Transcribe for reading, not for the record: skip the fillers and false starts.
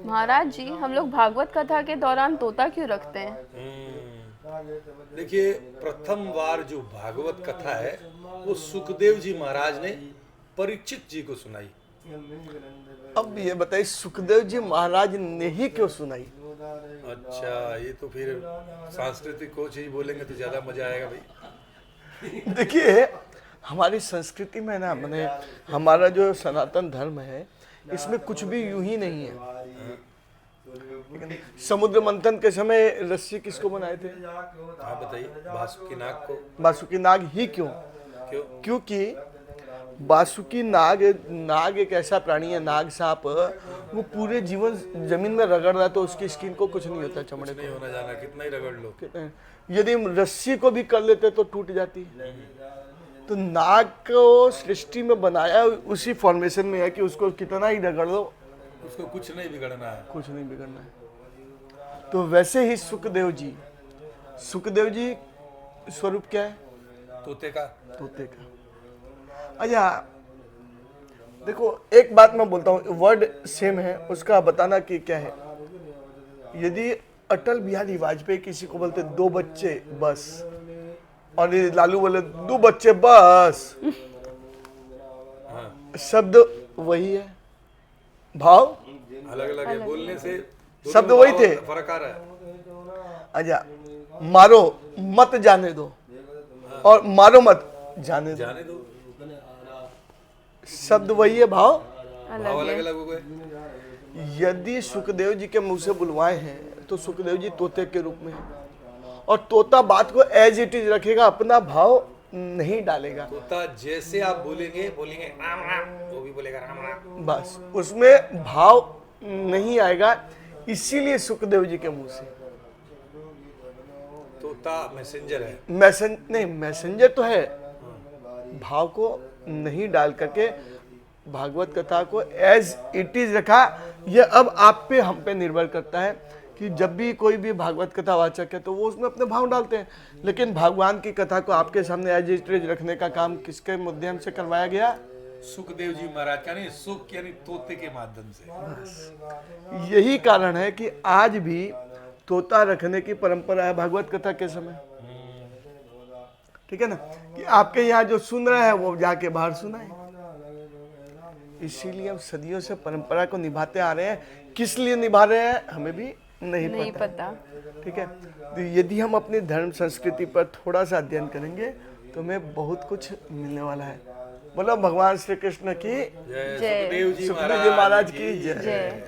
महाराज जी, हम लोग भागवत कथा के दौरान तोता क्यों रखते हैं? देखिए, प्रथम बार जो भागवत कथा है वो सुखदेव जी महाराज ने परीक्षित जी को सुनाई। अब ये बताइए सुखदेव जी महाराज ने ही क्यों सुनाई? अच्छा, ये तो फिर सांस्कृतिक कोच ही बोलेंगे तो ज्यादा मजा आएगा भाई। देखिए, हमारी संस्कृति में ना, मैंने हमारा जो सनातन धर्म है इसमें कुछ भी यूं ही नहीं है। समुद्र मंथन के समय रस्सी किसको बनाए थे? हाँ बताइए, वासुकी नाग को। वासुकी नाग ही क्यों? क्योंकि वासुकी नाग एक ऐसा प्राणी है, नाग सांप, वो पूरे जीवन जमीन में रगड़ रहा है तो उसकी स्किन को कुछ नहीं होता, चमड़े नहीं होना जाना, कितना ही रगड़ लो। यदि रस्सी को भी कर लेते तो टूट जाती। तो नाग को सृष्टि में बनाया उसी फॉर्मेशन में है कि उसको कितना ही रगड़ लो, उसको कुछ नहीं बिगड़ना है, कुछ नहीं बिगड़ना है। तो वैसे ही सुखदेव जी स्वरूप क्या है? तोते का। अच्छा देखो, एक बात मैं बोलता हूँ, वर्ड सेम है, उसका बताना कि क्या है। यदि अटल बिहारी वाजपेयी किसी को बोलते 2 बच्चे बस, और ये लालू बोले 2 बच्चे बस, शब्द वही है, भाव अलग अलग है, बोलने से शब्द वही थे, फर्क आ रहा है। अच्छा, मारो मत जाने दो और मारो मत जाने दो, शब्द वही है, भाव अलग अलग हो गए। यदि सुखदेव जी के मुंह से बुलवाए हैं तो सुखदेव जी तोते के रूप में है, और तोता बात को एज इट इज रखेगा, अपना भाव नहीं डालेगा। तोता जैसे आप बोलेंगे राम राम, वो भी बोलेगा राम राम, बस उसमें भाव नहीं आएगा, इसीलिए सुखदेव जी के मुंह से। तोता मैसेंजर है, मैसेंजर तो है, भाव को नहीं डाल करके भागवत कथा को एज इट इज रखा। यह अब आप पे हम पे निर्भर करता है कि जब भी कोई भी भागवत कथा वाचक है तो वो उसमें अपने भाव डालते हैं, लेकिन भगवान की कथा को आपके सामने एज इट इज रखने का काम किसके माध्यम से करवाया गया? सुखदेव जी महाराज का, नहीं सुख यानी तोते के माध्यम से। यही कारण है कि आज भी तोता रखने की परंपरा है भागवत कथा के समय, ठीक है ना, कि आपके यहाँ जो सुन रहा है वो जाके बाहर सुनाए। इसीलिए हम सदियों से परंपरा को निभाते आ रहे हैं। किस लिए निभा रहे हैं हमें भी नहीं पता। ठीक है, तो यदि हम अपनी धर्म संस्कृति पर थोड़ा सा अध्ययन करेंगे तो हमें बहुत कुछ मिलने वाला है। बोलो भगवान श्री कृष्ण की जय, सुखदेव जी महाराज की जय।